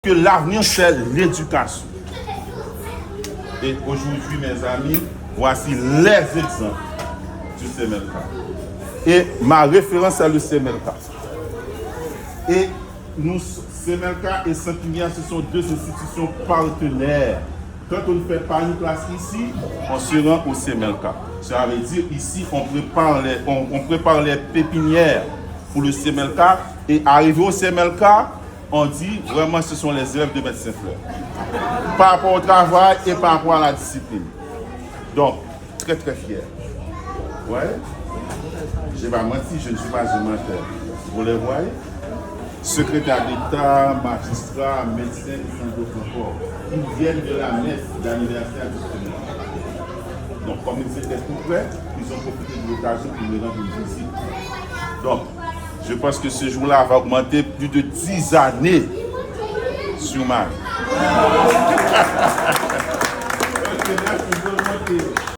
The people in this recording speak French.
que l'avenir, c'est l'éducation. Et aujourd'hui, mes amis, voici les exemples du CMLK. Et ma référence est le CMLK. Et nous, CMLK et Saint-Pilian, ce sont deux institutions partenaires. Quand on ne fait pas une classe ici, on se rend au CMLK. Ça veut dire ici, on prépare les pépinières pour le CMLK. Et arrivé au CMLK, on dit vraiment ce sont les élèves de Médecins Fleurs. Par rapport au travail et par rapport à la discipline. Donc, très très fier. Ouais. Je ne vais pas mentir, je ne suis pas gémentaire. Vous les voyez? Secrétaire d'État, magistrat, médecin et sans d'autres encore. Ils viennent de la messe d'anniversaire du CMLK. Donc, comme ils étaient tout prêts, ils ont profité de l'occasion pour me rendre une visite. Donc, je pense que ce jour-là va augmenter plus de 10 années sur ma vie.